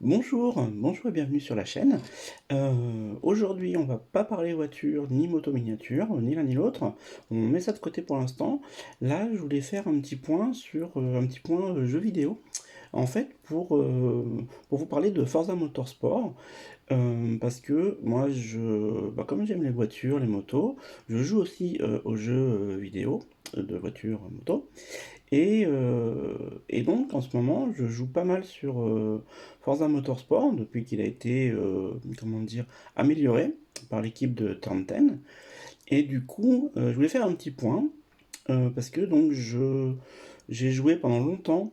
Bonjour et bienvenue sur la chaîne. Aujourd'hui, on va pas parler voiture, ni moto miniature, ni l'un ni l'autre. On met ça de côté pour l'instant. Là, je voulais faire un petit point sur un petit point jeu vidéo. En fait, pour vous parler de Forza Motorsport, parce que moi, comme j'aime les voitures, les motos, je joue aussi aux jeux vidéo de voitures, moto. Et donc, en ce moment, je joue pas mal sur Forza Motorsport depuis qu'il a été, comment dire, amélioré par l'équipe de Turn 10. Et du coup, je voulais faire un petit point parce que donc j'ai joué pendant longtemps,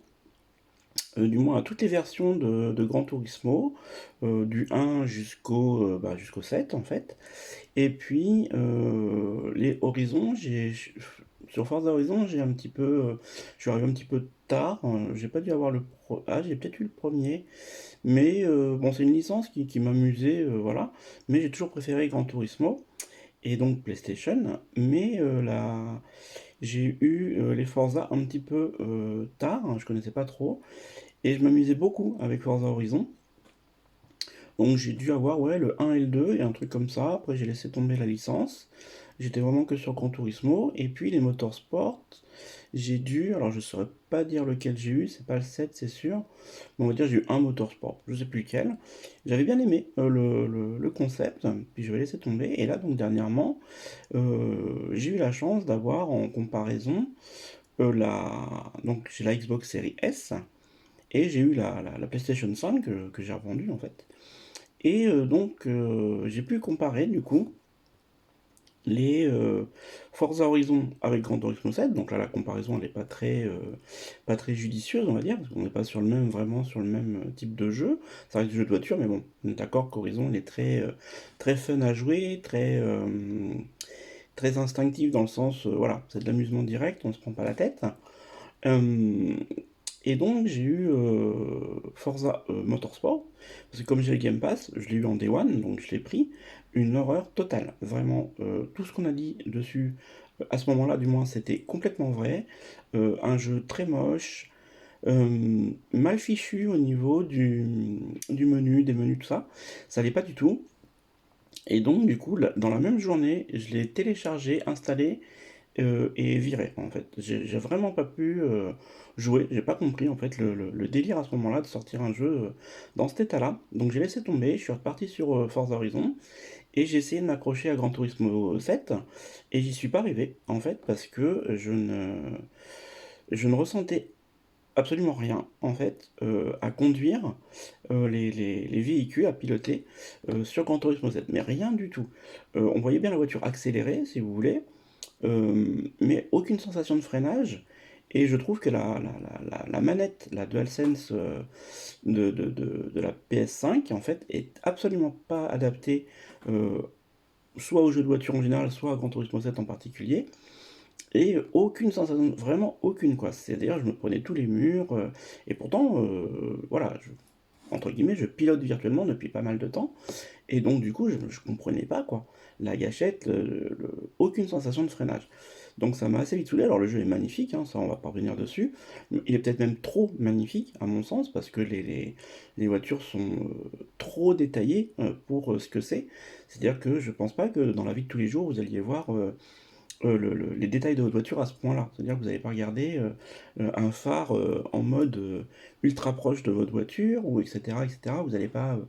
du moins à toutes les versions de Gran Turismo, du 1 jusqu'au 7 en fait. Et puis, les Horizons, sur Forza Horizon, je suis arrivé un petit peu tard. J'ai pas dû avoir j'ai peut-être eu le premier, mais bon, c'est une licence qui m'amusait, voilà. Mais j'ai toujours préféré Gran Turismo et donc PlayStation. Mais j'ai eu les Forza un petit peu tard, hein, je connaissais pas trop, et je m'amusais beaucoup avec Forza Horizon. Donc j'ai dû avoir ouais, le 1 et le 2 et un truc comme ça. Après j'ai laissé tomber la licence. J'étais vraiment que sur Gran Turismo. Et puis les Motorsport, alors je saurais pas dire lequel j'ai eu, c'est pas le 7 c'est sûr. Mais on va dire j'ai eu un Motorsport, je sais plus lequel. J'avais bien aimé le concept, puis je vais laisser tomber. Et là donc dernièrement, j'ai eu la chance d'avoir en comparaison donc j'ai la Xbox Series S et j'ai eu la PlayStation 5 que j'ai revendue en fait. Et j'ai pu comparer du coup les Forza Horizon avec Gran Turismo 7. Donc là, la comparaison, elle n'est pas très judicieuse, on va dire, parce qu'on n'est pas vraiment sur le même type de jeu. Ça reste du jeu de voiture, mais bon, on est d'accord qu'Horizon, il est très fun à jouer, très instinctif dans le sens, voilà, c'est de l'amusement direct, on ne se prend pas la tête. Euh, et donc j'ai eu Forza Motorsport, parce que comme j'ai le Game Pass, je l'ai eu en Day One, donc je l'ai pris, une horreur totale. Vraiment, tout ce qu'on a dit dessus, à ce moment-là du moins, c'était complètement vrai. Un jeu très moche, mal fichu au niveau du menu, des menus, tout ça. Ça allait pas du tout. Et donc du coup, dans la même journée, je l'ai téléchargé, installé, et viré en fait. J'ai vraiment pas pu jouer, j'ai pas compris en fait le délire à ce moment-là de sortir un jeu dans cet état-là. Donc j'ai laissé tomber, je suis reparti sur Forza Horizon et j'ai essayé de m'accrocher à Gran Turismo 7 et j'y suis pas arrivé en fait parce que je ne ressentais absolument rien en fait à conduire les véhicules à piloter sur Gran Turismo 7, mais rien du tout. On voyait bien la voiture accélérer si vous voulez, mais aucune sensation de freinage. Et je trouve que la manette, la DualSense de la PS5, en fait, est absolument pas adaptée soit aux jeux de voiture en général, soit à Gran Turismo 7 en particulier. Et aucune sensation, vraiment aucune, quoi. C'est-à-dire, je me prenais tous les murs, et pourtant, voilà, entre guillemets, je pilote virtuellement depuis pas mal de temps. Et donc, du coup, je comprenais pas, quoi. La gâchette, aucune sensation de freinage. Donc, ça m'a assez vite saoulé. Alors, le jeu est magnifique, hein, ça, on va pas revenir dessus. Il est peut-être même trop magnifique, à mon sens, parce que les voitures sont trop détaillées pour ce que c'est. C'est-à-dire que je pense pas que dans la vie de tous les jours, vous alliez voir les détails de votre voiture à ce point-là. C'est-à-dire que vous n'allez pas regarder un phare en mode ultra proche de votre voiture, ou etc. etc. Vous n'allez pas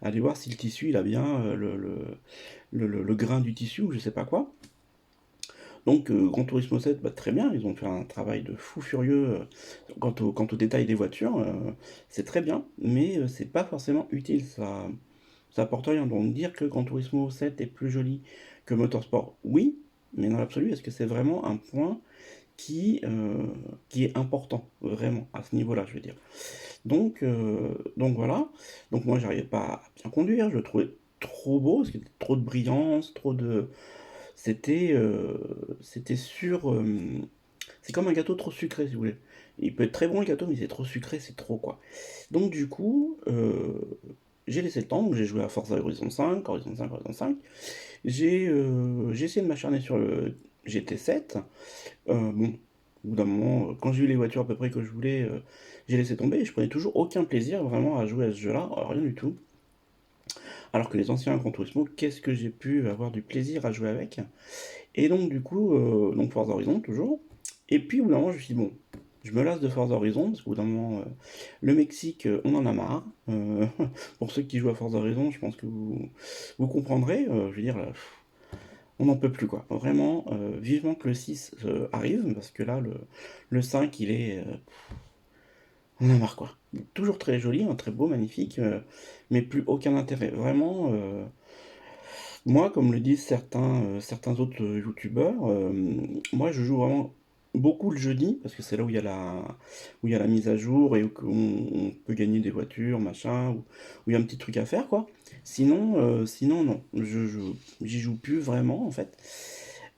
aller voir si le tissu il a bien le grain du tissu, ou je sais pas quoi. Donc Gran Turismo 7, bah, très bien, ils ont fait un travail de fou furieux quant aux détails des voitures. C'est très bien, mais c'est pas forcément utile. Ça apporte rien. Donc dire que Gran Turismo 7 est plus joli que Motorsport, oui, mais dans l'absolu, est-ce que c'est vraiment un point qui est important, vraiment, à ce niveau-là, je veux dire. Donc voilà. Donc moi, j'arrivais pas à bien conduire, je le trouvais trop beau, parce qu'il y avait trop de brillance, trop de... C'était sur... c'est comme un gâteau trop sucré, si vous voulez. Il peut être très bon le gâteau, mais c'est trop sucré, c'est trop quoi. Donc du coup, j'ai laissé le temps, donc j'ai joué à Forza Horizon 5, Horizon 5, Horizon 5. J'ai essayé de m'acharner sur le GT7. Bon, Au bout d'un moment, quand j'ai eu les voitures à peu près que je voulais, j'ai laissé tomber et je prenais toujours aucun plaisir vraiment à jouer à ce jeu-là, rien du tout. Alors que les anciens Gran Turismo, qu'est-ce que j'ai pu avoir du plaisir à jouer avec? Et donc du coup, donc Forza Horizon toujours. Et puis au bout d'un moment, je me suis dit, bon, je me lasse de Forza Horizon, parce qu'au bout d'un moment, le Mexique, on en a marre. Pour ceux qui jouent à Forza Horizon, je pense que vous comprendrez. Je veux dire, on n'en peut plus, quoi. Vraiment, vivement que le 6 arrive, parce que là, le 5, il est... on en a marre, quoi. Toujours très joli, hein, très beau, magnifique, mais plus aucun intérêt. Vraiment, moi, comme le disent certains autres youtubeurs, moi je joue vraiment beaucoup le jeudi, parce que c'est là où il y a la mise à jour et où on peut gagner des voitures, machin, où il y a un petit truc à faire, quoi. Sinon non, j'y joue plus vraiment, en fait.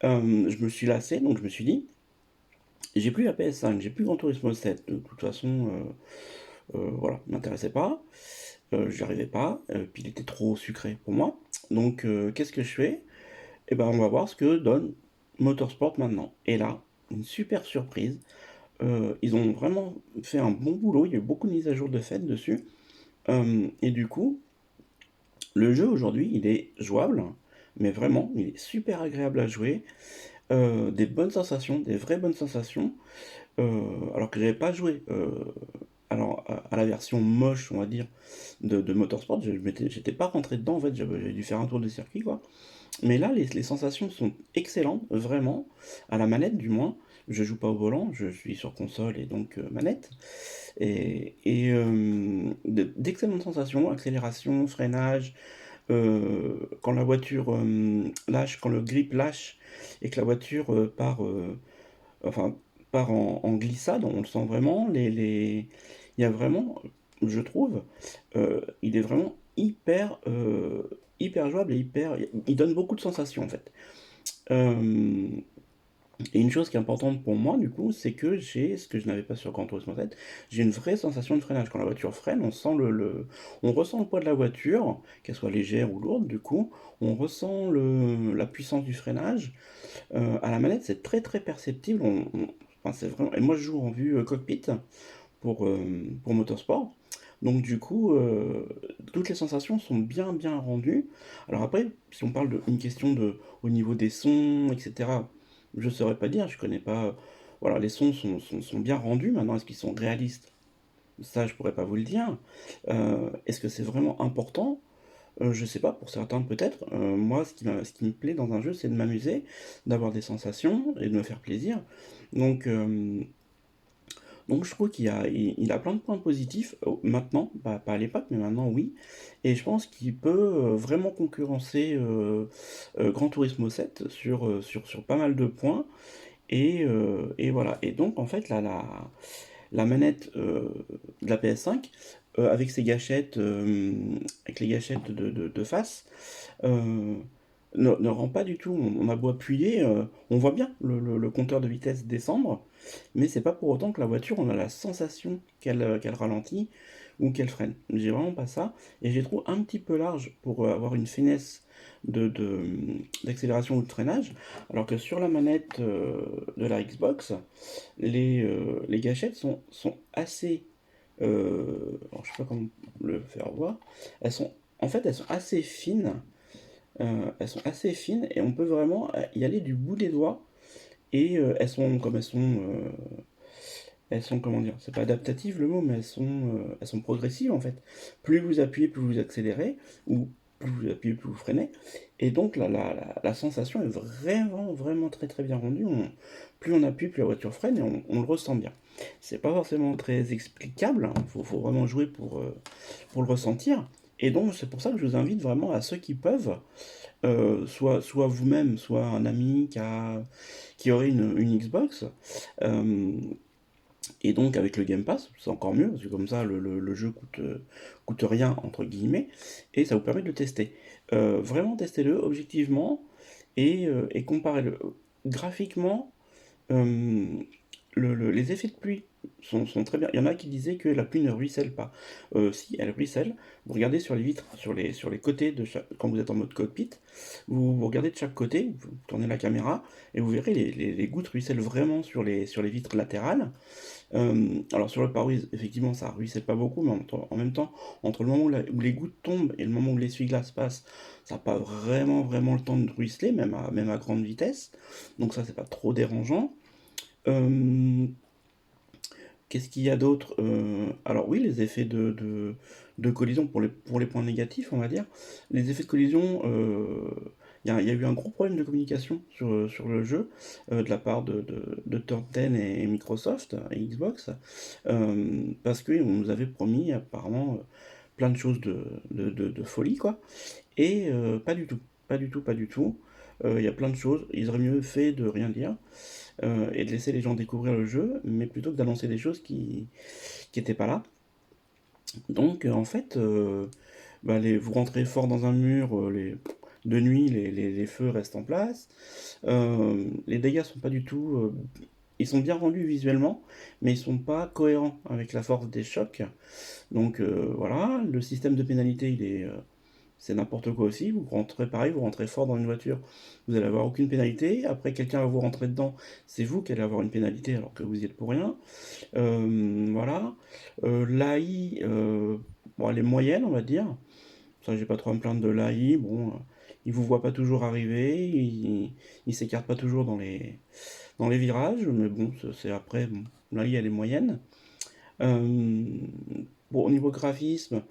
Je me suis lassé, donc je me suis dit, j'ai plus la PS5, j'ai plus Gran Turismo 7, de toute façon, voilà, m'intéressait pas, j'y arrivais pas, puis il était trop sucré pour moi. Donc qu'est-ce que je fais? Et ben, on va voir ce que donne Motorsport maintenant. Et là, une super surprise. Ils ont vraiment fait un bon boulot. Il y a eu beaucoup de mises à jour de fait dessus. Et du coup, le jeu aujourd'hui, il est jouable, mais vraiment, il est super agréable à jouer. Des bonnes sensations, des vraies bonnes sensations. Alors que j'avais pas joué alors, à la version moche, on va dire, de Motorsport. J'étais pas rentré dedans, en fait. J'avais dû faire un tour de circuit, quoi. Mais là, les sensations sont excellentes, vraiment, à la manette du moins. Je joue pas au volant, je suis sur console et donc manette. D'excellentes sensations, accélération, freinage, quand la voiture lâche, quand le grip lâche et que la voiture enfin, part en glissade, on le sent vraiment. Il y a vraiment, je trouve, il est vraiment hyper jouable et il donne beaucoup de sensations en fait. Euh, et une chose qui est importante pour moi, du coup, c'est que j'ai, ce que je n'avais pas sur Gran Turismo 7, j'ai une vraie sensation de freinage. Quand la voiture freine, on sent on ressent le poids de la voiture, qu'elle soit légère ou lourde, du coup, on ressent la puissance du freinage. À la manette, c'est très très perceptible. Enfin, c'est vraiment... Et moi, je joue en vue cockpit pour Motorsport. Donc du coup, toutes les sensations sont bien bien rendues. Alors après, si on parle d'une question au niveau des sons, etc., je ne saurais pas dire, je connais pas. Voilà, les sons sont bien rendus maintenant. Est-ce qu'ils sont réalistes? Ça, je pourrais pas vous le dire. Est-ce que c'est vraiment important? Je sais pas, pour certains peut-être. Moi, ce qui me plaît dans un jeu, c'est de m'amuser, d'avoir des sensations et de me faire plaisir. Donc, donc je trouve il a plein de points positifs, maintenant, pas à l'époque, mais maintenant oui. Et je pense qu'il peut vraiment concurrencer Gran Turismo 7 sur pas mal de points. Et voilà. Et donc en fait, la manette de la PS5, avec ses gâchettes, avec les gâchettes de face, euh, ne rend pas du tout. On a beau appuyer, on voit bien le compteur de vitesse descendre, mais c'est pas pour autant que la voiture, on a la sensation qu'elle ralentit ou qu'elle freine. J'ai vraiment pas ça, et j'ai trouvé un petit peu large pour avoir une finesse d'accélération ou de freinage, alors que sur la manette de la Xbox, les gâchettes sont assez... alors je sais pas comment le faire voir. En fait, elles sont assez fines. Elles sont assez fines et on peut vraiment y aller du bout des doigts. Et elles sont, comment dire, c'est pas adaptative le mot, mais elles sont progressives en fait. Plus vous appuyez, plus vous accélérez, ou plus vous appuyez, plus vous freinez. Et donc la sensation est vraiment, vraiment très très bien rendue. Plus on appuie, plus la voiture freine et on le ressent bien. C'est pas forcément très explicable, hein. Faut vraiment jouer pour le ressentir. Et donc c'est pour ça que je vous invite vraiment à ceux qui peuvent, soit vous-même, soit un ami qui aurait une Xbox. euh, et donc avec le Game Pass, c'est encore mieux, parce que comme ça le jeu coûte rien, entre guillemets, et ça vous permet de le tester. Vraiment testez-le objectivement et comparez-le. Graphiquement, euh, les effets de pluie sont très bien. Il y en a qui disaient que la pluie ne ruisselle pas. Si, elle ruisselle. Vous regardez sur les vitres, sur les côtés de chaque, quand vous êtes en mode cockpit, vous regardez de chaque côté, vous tournez la caméra, et vous verrez les gouttes ruissellent vraiment sur les vitres latérales. Alors sur le pare-brise, effectivement, ça ruisselle pas beaucoup, mais en même temps, entre le moment où les gouttes tombent et le moment où l'essuie-glace passe, ça n'a pas vraiment le temps de ruisseler, même à grande vitesse. Donc ça, c'est pas trop dérangeant. Euh, Qu'est-ce qu'il y a d'autre? Alors oui, les effets de collision pour les points négatifs, on va dire. Les effets de collision, il y a eu un gros problème de communication sur le jeu de la part de Turn 10 et Microsoft et Xbox, parce qu'on nous avait promis apparemment plein de choses de folie, quoi. Et pas du tout, pas du tout, pas du tout. Il y a plein de choses, ils auraient mieux fait de rien dire et de laisser les gens découvrir le jeu, mais plutôt que d'annoncer des choses qui étaient pas là. Donc en fait, bah, vous rentrez fort dans un mur, de nuit, les feux restent en place. Les dégâts sont pas du tout. Ils sont bien rendus visuellement, mais ils sont pas cohérents avec la force des chocs. Donc voilà, le système de pénalité, c'est n'importe quoi aussi. Vous rentrez pareil, vous rentrez fort dans une voiture, vous allez avoir aucune pénalité. Après, quelqu'un va vous rentrer dedans, c'est vous qui allez avoir une pénalité alors que vous y êtes pour rien. Voilà. L'AI, bon, elle est moyenne, on va dire. Ça, j'ai pas trop à me plaindre de l'AI. Bon, il vous voit pas toujours arriver, il s'écarte pas toujours dans les virages, mais bon, c'est après, bon, l'AI, elle est moyenne. Euh, bon, au niveau graphisme,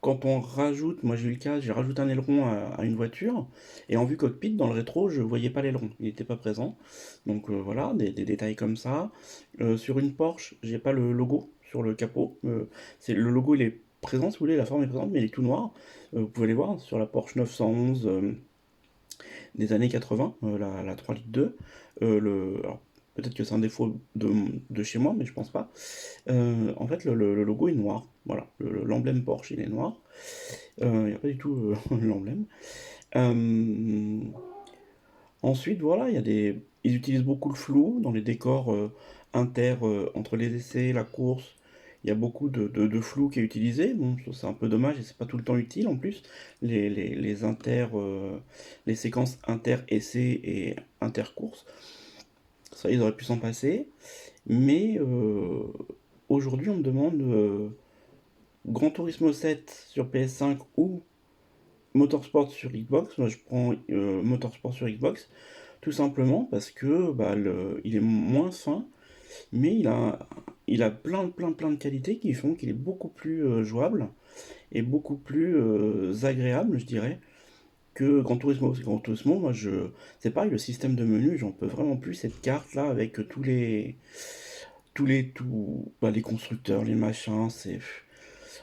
quand on rajoute, moi j'ai eu le cas, j'ai rajouté un aileron à une voiture, et en vue cockpit, dans le rétro, je voyais pas l'aileron, il n'était pas présent. Donc voilà, des détails comme ça. Sur une Porsche, j'ai pas le logo sur le capot. Le logo il est présent, si vous voulez, la forme est présente, mais il est tout noir. Vous pouvez les voir sur la Porsche 911 des années 80, la 3 litres 2. Alors, peut-être que c'est un défaut de chez moi, mais je pense pas. En fait, le logo est noir. Voilà, l'emblème Porsche, il est noir. Il n'y a pas du tout l'emblème. Euh, Ensuite, voilà, ils utilisent beaucoup le flou dans les décors entre les essais, la course. Il y a beaucoup de flou qui est utilisé. Bon, ça, c'est un peu dommage et c'est pas tout le temps utile en plus. Les séquences inter-essais et inter-course, ça, ils auraient pu s'en passer. Mais aujourd'hui, on me demande Gran Turismo 7 sur PS5 ou Motorsport sur Xbox. Moi, je prends Motorsport sur Xbox, tout simplement parce que bah, il est moins fin, mais il a plein de qualités qui font qu'il est beaucoup plus jouable et beaucoup plus agréable, je dirais, que Gran Turismo. Parce que Gran Turismo, moi, c'est pareil, le système de menu, j'en peux vraiment plus cette carte-là avec les constructeurs, les machins,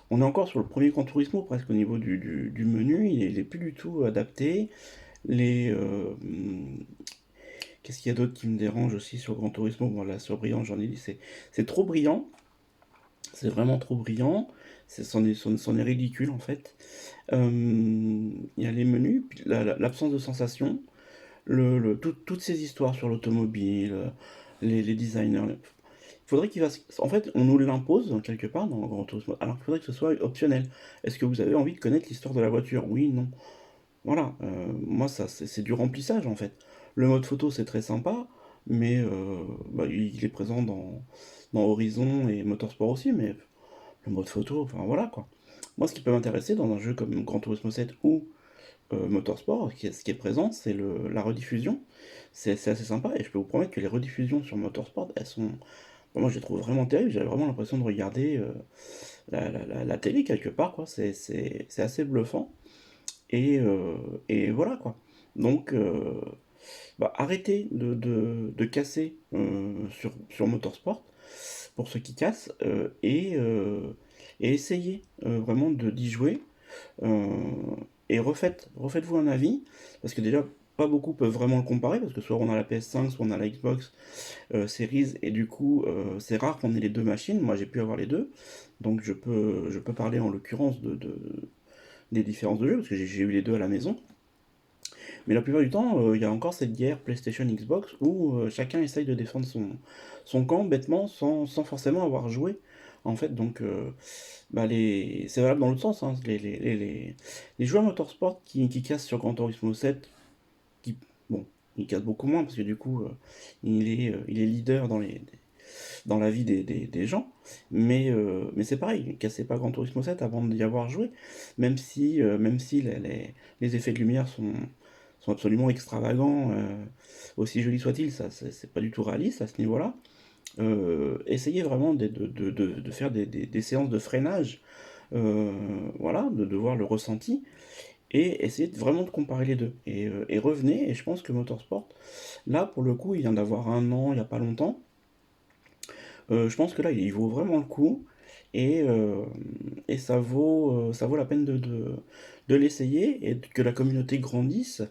on est encore sur le premier Gran Turismo presque au niveau du menu, il est plus du tout adapté. Les, Qu'est-ce qu'il y a d'autre qui me dérange aussi sur Gran Turismo? Bon, là, sur brillant, j'en ai dit, c'est trop brillant, c'est vraiment trop brillant, c'en est ridicule en fait. Il y a les menus, puis l'absence de sensation, toutes ces histoires sur l'automobile, les designers. Il faudrait qu'il fasse. En fait, on nous l'impose quelque part dans Gran Turismo, alors qu'il faudrait que ce soit optionnel. Est-ce que vous avez envie de connaître l'histoire de la voiture? Oui, non. Voilà, moi ça c'est du remplissage en fait. Le mode photo c'est très sympa, mais bah, il est présent dans Horizon et Motorsport aussi, mais le mode photo, enfin voilà quoi. Moi ce qui peut m'intéresser dans un jeu comme Gran Turismo 7 ou Motorsport, ce qui est présent, c'est la rediffusion. C'est assez sympa et je peux vous promettre que les rediffusions sur Motorsport, elles sont. Moi je les trouve vraiment terribles, j'avais vraiment l'impression de regarder la télé quelque part quoi, c'est assez bluffant. Et voilà quoi. Donc, bah, arrêtez de casser sur Motorsport, pour ceux qui cassent, et essayez vraiment d'y jouer. euh, et refaites-vous un avis, parce que déjà, pas beaucoup peuvent vraiment le comparer, parce que soit on a la PS5, soit on a la Xbox Series, et du coup, c'est rare qu'on ait les deux machines. Moi, j'ai pu avoir les deux, donc je peux parler en l'occurrence des différences de jeu, parce que j'ai eu les deux à la maison. Mais la plupart du temps, il y a encore cette guerre PlayStation Xbox où chacun essaye de défendre son camp bêtement sans forcément avoir joué. En fait, donc, bah c'est valable dans l'autre sens, hein. Les joueurs motorsport qui cassent sur Gran Turismo 7, qui, bon, ils cassent beaucoup moins parce que du coup, il est leader dans la vie des gens. Mais c'est pareil, cassez pas Gran Turismo 7 avant d'y avoir joué. Même si les effets de lumière sont absolument extravagants, aussi jolis soient-ils, ça c'est pas du tout réaliste à ce niveau-là. Essayez vraiment de faire des séances de freinage, voilà, de voir le ressenti, et essayez vraiment de comparer les deux. Et revenez, et je pense que Motorsport, là pour le coup, il vient d'avoir un an, il n'y a pas longtemps. Je pense que là, il vaut vraiment le coup, et, euh, et ça vaut la peine de l'essayer, et que la communauté grandisse,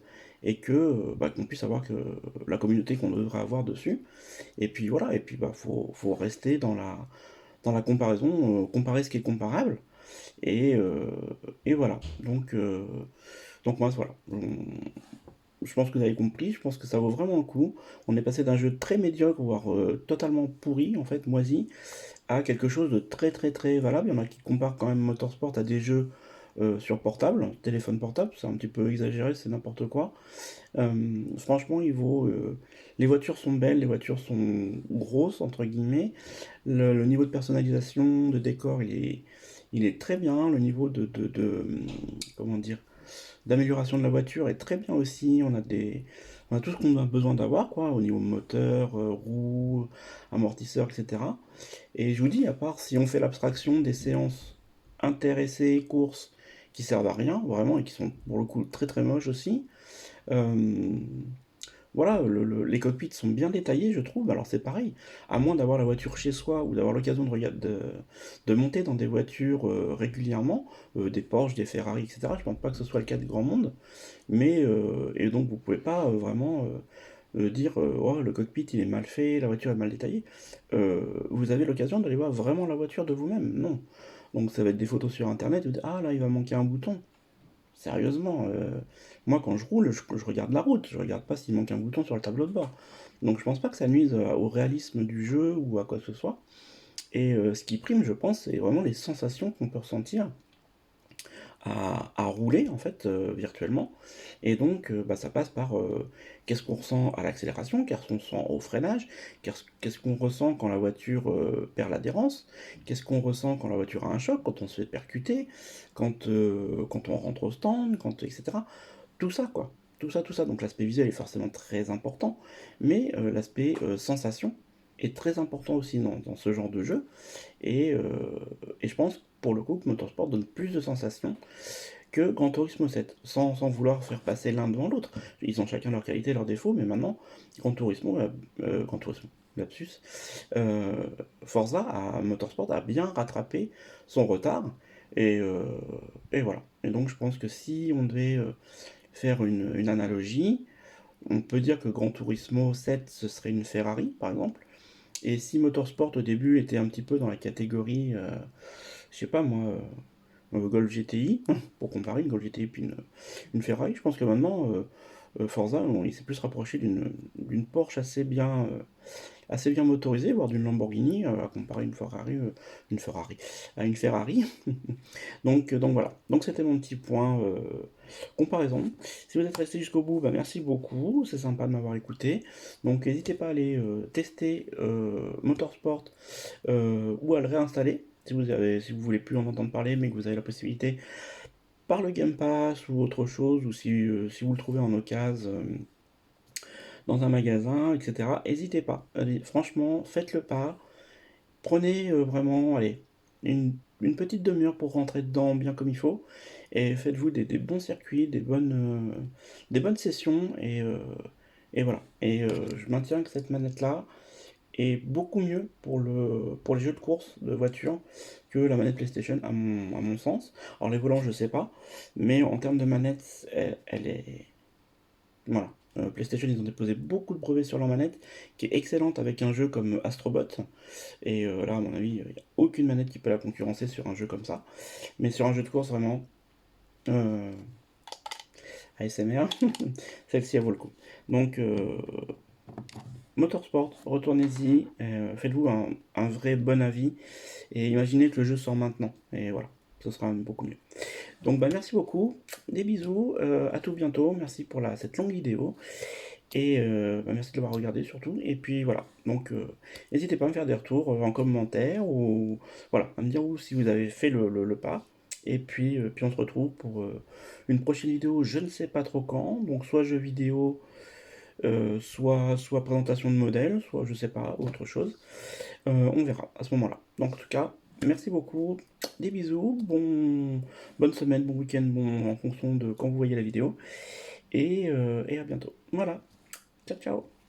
et que bah, qu'on puisse avoir que la communauté qu'on devrait avoir dessus. Et puis voilà, et puis bah faut rester dans la comparaison, comparer ce qui est comparable, et, euh, et voilà. Donc moi voilà. Je pense que vous avez compris, je pense que ça vaut vraiment le coup. On est passé d'un jeu très médiocre, voire totalement pourri, en fait, moisi, à quelque chose de très très très valable. Il y en a qui comparent quand même Motorsport à des jeux sur portable, téléphone portable, c'est un petit peu exagéré, c'est n'importe quoi. Franchement, les voitures sont belles, les voitures sont grosses, entre guillemets. Le niveau de personnalisation, de décor, il est très bien. Le niveau comment dire, d'amélioration de la voiture est très bien aussi. On a tout ce qu'on a besoin d'avoir, quoi, au niveau moteur, roues, amortisseurs, etc. Et je vous dis, à part si on fait l'abstraction des séances intéressées, courses, qui servent à rien, vraiment, et qui sont pour le coup très très moches aussi, euh, voilà, les cockpits sont bien détaillés, je trouve. Alors c'est pareil, à moins d'avoir la voiture chez soi ou d'avoir l'occasion de monter dans des voitures régulièrement, des Porsche, des Ferrari, etc. Je pense pas que ce soit le cas de grand monde, et donc vous pouvez pas vraiment dire oh, le cockpit il est mal fait, la voiture est mal détaillée. Vous avez l'occasion d'aller voir vraiment la voiture de vous-même, non. Donc ça va être des photos sur internet, vous dites ah là il va manquer un bouton. Sérieusement, moi quand je roule, je regarde la route, je regarde pas s'il manque un bouton sur le tableau de bord. Donc je pense pas que ça nuise au réalisme du jeu ou à quoi que ce soit. Et ce qui prime, je pense, c'est vraiment les sensations qu'on peut ressentir à rouler en fait virtuellement. Et donc bah, ça passe par qu'est-ce qu'on ressent à l'accélération, qu'est-ce qu'on ressent au freinage, qu'est-ce qu'on ressent quand la voiture perd l'adhérence, qu'est-ce qu'on ressent quand la voiture a un choc, quand on se fait percuter, quand on rentre au stand, etc. Tout ça quoi. Tout ça. Donc l'aspect visuel est forcément très important, mais l'aspect sensation est très important aussi dans ce genre de jeu. Et, euh, et je pense pour le coup que Motorsport donne plus de sensations que Gran Turismo 7, sans vouloir faire passer l'un devant l'autre. Ils ont chacun leurs qualités, leurs défauts, mais maintenant, Gran Turismo, lapsus, euh, Forza Motorsport a bien rattrapé son retard, et, euh, et voilà. Et donc je pense que si on devait faire une analogie, on peut dire que Gran Turismo 7 ce serait une Ferrari par exemple, et si Motorsport au début était un petit peu dans la catégorie, je sais pas moi, Golf GTI, pour comparer une Golf GTI puis une Ferrari, je pense que maintenant Forza, il s'est plus rapproché d'une Porsche assez bien motorisée, voire d'une Lamborghini, à comparer une Ferrari, à une Ferrari. Donc voilà, donc c'était mon petit point comparaison. Si vous êtes resté jusqu'au bout, bah merci beaucoup, c'est sympa de m'avoir écouté. Donc n'hésitez pas à aller tester Motorsport ou à le réinstaller. Si vous voulez plus en entendre parler, mais que vous avez la possibilité par le Game Pass ou autre chose, ou si vous le trouvez en occasion dans un magasin, etc. N'hésitez pas. Allez, franchement, faites le pas. Prenez vraiment, allez, une petite demi-heure pour rentrer dedans bien comme il faut. Et faites-vous des bons circuits, des bonnes sessions. Et voilà. Et je maintiens que cette manette-là est beaucoup mieux pour les jeux de course de voiture que la manette PlayStation à mon sens. Alors les volants, je sais pas. Mais en termes de manette, elle est, voilà. PlayStation, ils ont déposé beaucoup de brevets sur leur manette, qui est excellente avec un jeu comme Astrobot. Et là, à mon avis, il n'y a aucune manette qui peut la concurrencer sur un jeu comme ça. Mais sur un jeu de course, vraiment, euh, ASMR, celle-ci elle vaut le coup. Donc Motorsport, retournez-y, faites-vous un vrai bon avis et imaginez que le jeu sort maintenant. Et voilà, ce sera beaucoup mieux. Donc bah, merci beaucoup, des bisous, à tout bientôt, merci pour cette longue vidéo. Et bah, merci de l'avoir regardé surtout. Et puis voilà, donc n'hésitez pas à me faire des retours en commentaire ou voilà, à me dire si vous avez fait le pas. Et puis on se retrouve pour une prochaine vidéo, je ne sais pas trop quand, donc soit jeu vidéo, soit présentation de modèle, soit je sais pas, autre chose. On verra à ce moment-là. Donc en tout cas, merci beaucoup, des bisous, bonne semaine, bon week-end, bon, en fonction de quand vous voyez la vidéo. Et à bientôt. Voilà, ciao ciao.